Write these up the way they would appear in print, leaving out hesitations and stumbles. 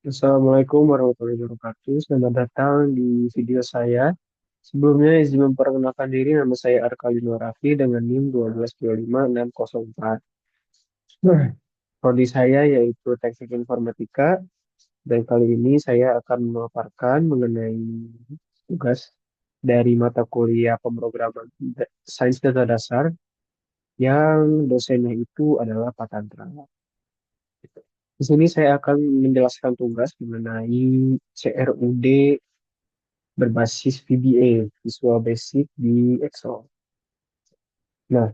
Assalamualaikum warahmatullahi wabarakatuh. Selamat datang di video saya. Sebelumnya izin memperkenalkan diri, nama saya Arkalino Raffi dengan NIM 1225604. Nah, prodi saya yaitu Teknik Informatika dan kali ini saya akan memaparkan mengenai tugas dari mata kuliah pemrograman Sains Data Dasar yang dosennya itu adalah Pak Tantra. Di sini saya akan menjelaskan tugas mengenai CRUD berbasis VBA, Visual Basic di Excel. Nah,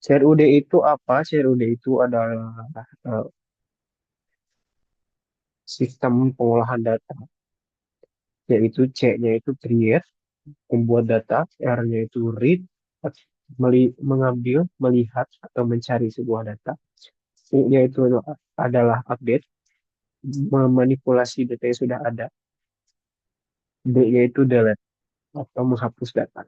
CRUD itu apa? CRUD itu adalah eh, sistem pengolahan data, yaitu C-nya itu create, membuat data, R-nya itu read, mengambil, melihat, atau mencari sebuah data. U-nya itu adalah update, memanipulasi data yang sudah ada. D-nya itu delete, atau menghapus data.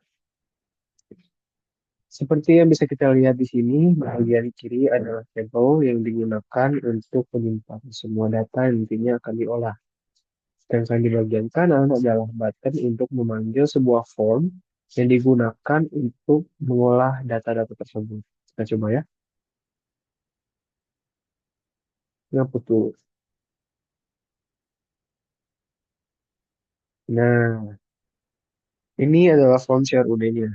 Seperti yang bisa kita lihat di sini, bagian kiri adalah tabel yang digunakan untuk menyimpan semua data yang nantinya akan diolah. Sedangkan di bagian kanan adalah button untuk memanggil sebuah form yang digunakan untuk mengolah data-data tersebut. Kita coba ya. Ngapus dulu. Nah, ini adalah form CRUD-nya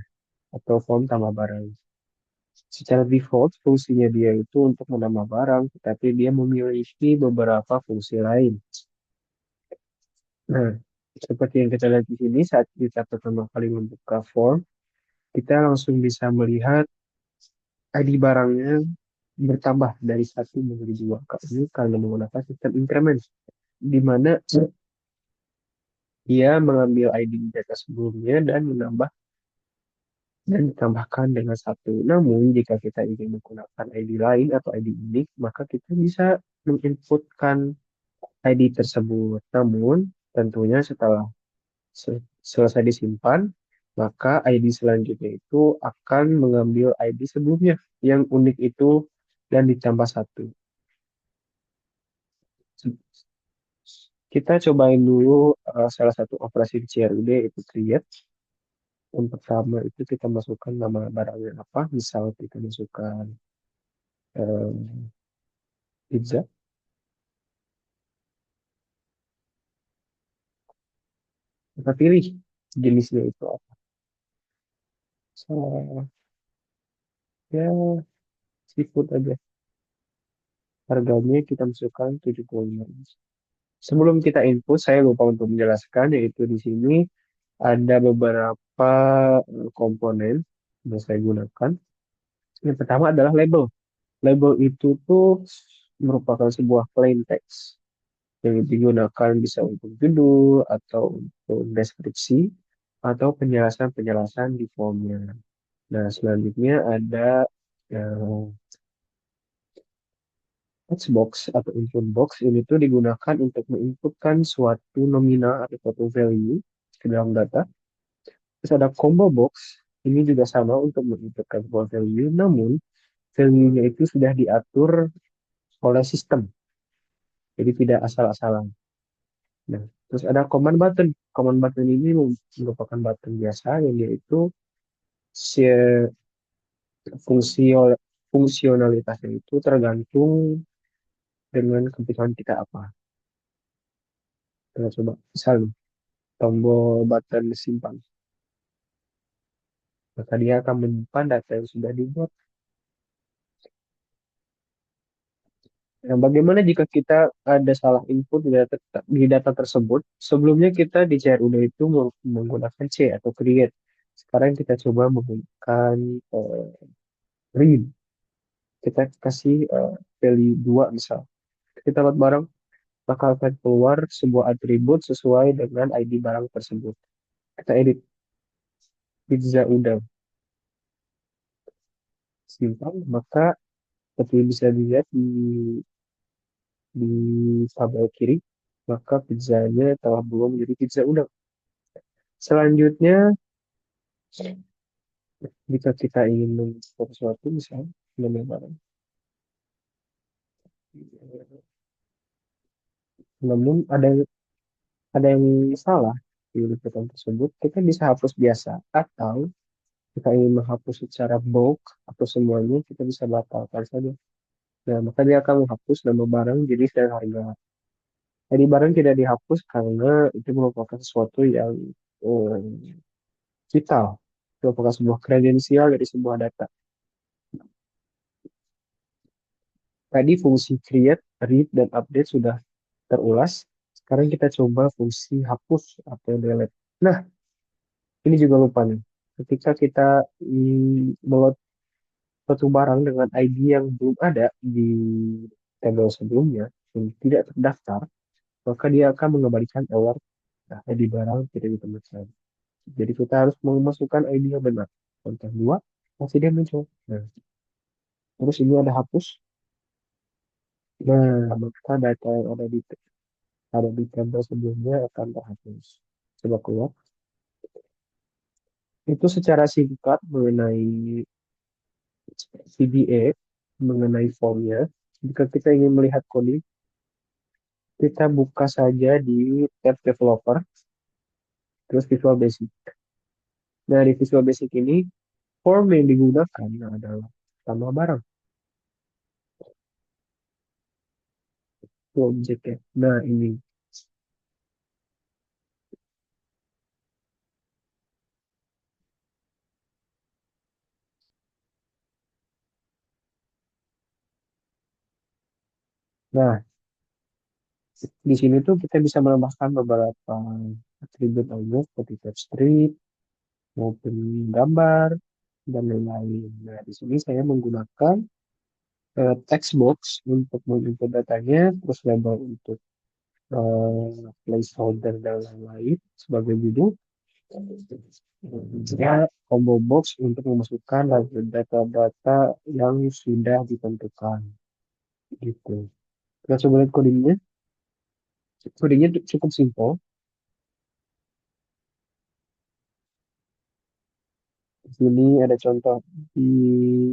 atau form tambah barang. Secara default, fungsinya dia itu untuk menambah barang, tetapi dia memiliki beberapa fungsi lain. Nah, seperti yang kita lihat di sini, saat kita pertama kali membuka form, kita langsung bisa melihat ID barangnya bertambah dari satu menjadi dua. Ini karena menggunakan sistem increment, di mana dia mengambil ID data sebelumnya dan menambah dan ditambahkan dengan satu. Namun, jika kita ingin menggunakan ID lain atau ID unik, maka kita bisa menginputkan ID tersebut. Namun, tentunya setelah selesai disimpan, maka ID selanjutnya itu akan mengambil ID sebelumnya yang unik itu dan ditambah satu. Kita cobain dulu salah satu operasi di CRUD itu create. Yang pertama itu kita masukkan nama barangnya apa. Misal kita masukkan eh, pizza. Kita pilih jenisnya itu apa. So, ya seafood aja. Harganya kita masukkan 75. Sebelum kita input, saya lupa untuk menjelaskan, yaitu di sini ada beberapa komponen yang saya gunakan. Yang pertama adalah label. Label itu tuh merupakan sebuah plain text yang digunakan bisa untuk judul atau untuk deskripsi atau penjelasan-penjelasan di formnya. Nah, selanjutnya ada eh, Textbox atau input box ini tuh digunakan untuk menginputkan suatu nominal atau suatu value ke dalam data. Terus ada combo box, ini juga sama untuk menginputkan sebuah value, namun value-nya itu sudah diatur oleh sistem, jadi tidak asal-asalan. Nah, terus ada command button. Command button ini merupakan button biasa yang dia itu si- fungsio- fungsionalitasnya itu tergantung dengan kebutuhan kita apa. Kita coba, misal tombol button simpan. Maka dia akan menyimpan data yang sudah dibuat. Nah, bagaimana jika kita ada salah input di data tersebut? Sebelumnya kita di CRUD itu menggunakan C atau create. Sekarang kita coba menggunakan read. Kita kasih value 2 misal. Kita buat barang, maka akan keluar sebuah atribut sesuai dengan ID barang tersebut. Kita edit pizza udang simpan, maka seperti bisa dilihat di tabel kiri, maka pizzanya telah berubah menjadi pizza udang. Selanjutnya, jika kita ingin membuat sesuatu, misalnya nama barang. Namun ada yang salah di liputan tersebut, kita bisa hapus biasa atau kita ingin menghapus secara bulk atau semuanya, kita bisa batalkan saja. Nah, maka dia akan menghapus nama barang jadi dan harga. Jadi barang tidak dihapus karena itu merupakan sesuatu yang eh, vital. Itu merupakan sebuah kredensial dari sebuah data. Tadi fungsi create, read, dan update sudah terulas. Sekarang kita coba fungsi hapus atau delete. Nah, ini juga lupa nih. Ketika kita meload suatu barang dengan ID yang belum ada di tabel sebelumnya, yang tidak terdaftar, maka dia akan mengembalikan error. Nah, ID barang tidak ditemukan. Jadi kita harus memasukkan ID yang benar. Contoh dua, masih dia muncul. Nah, terus ini ada hapus. Nah, maka data yang ada di tabel sebelumnya akan terhapus. Coba keluar. Itu secara singkat mengenai VBA, mengenai formnya. Jika kita ingin melihat coding, kita buka saja di tab developer, terus Visual Basic. Nah, di Visual Basic ini, form yang digunakan adalah tambah barang, itu objeknya. Nah, ini. Nah, di sini tuh kita bisa menambahkan beberapa atribut objek seperti tab strip, maupun gambar, dan lain-lain. Nah, di sini saya menggunakan text box untuk menginput datanya, terus label untuk placeholder dan lain-lain sebagai judul. Ya, combo box untuk memasukkan data-data yang sudah ditentukan gitu. Kita coba lihat codingnya. Codingnya cukup simpel. Di sini ada contoh. Di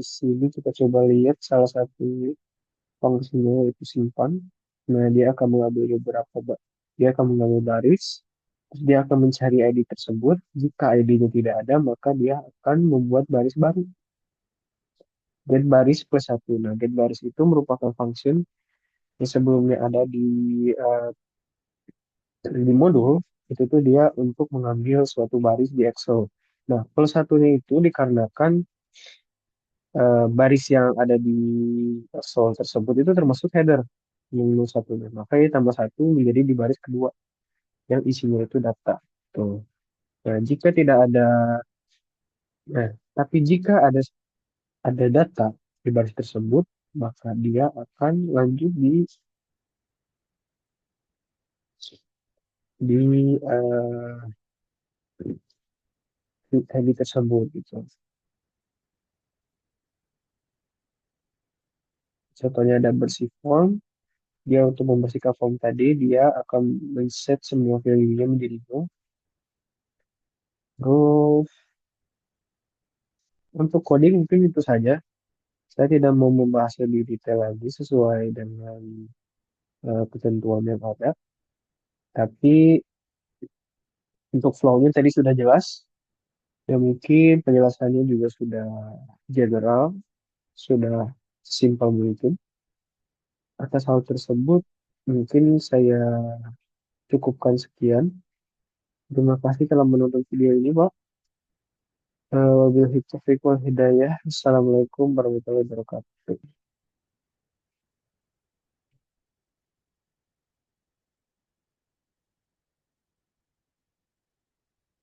sini kita coba lihat salah satu fungsinya yaitu simpan. Nah, dia akan mengambil baris. Terus dia akan mencari ID tersebut. Jika ID-nya tidak ada, maka dia akan membuat baris baru. Get baris plus satu. Nah, get baris itu merupakan function yang sebelumnya ada di modul. Itu tuh dia untuk mengambil suatu baris di Excel. Nah, plus satunya itu dikarenakan baris yang ada di Excel tersebut itu termasuk header yang satunya. Makanya tambah satu menjadi di baris kedua yang isinya itu data. Tuh. Nah, jika tidak ada, nah, tapi jika ada data di baris tersebut, maka dia akan lanjut di di tersebut gitu. Contohnya ada bersih form, dia untuk membersihkan form tadi dia akan men-set semua value-nya menjadi no. Terus untuk coding mungkin itu saja. Saya tidak mau membahas lebih detail lagi sesuai dengan ketentuan yang ada. Tapi untuk flow-nya tadi sudah jelas. Ya mungkin penjelasannya juga sudah general, sudah simpel mungkin. Atas hal tersebut, mungkin saya cukupkan sekian. Terima kasih telah menonton video ini, Pak. Wabillahi taufiq wal hidayah. Assalamualaikum warahmatullahi wabarakatuh.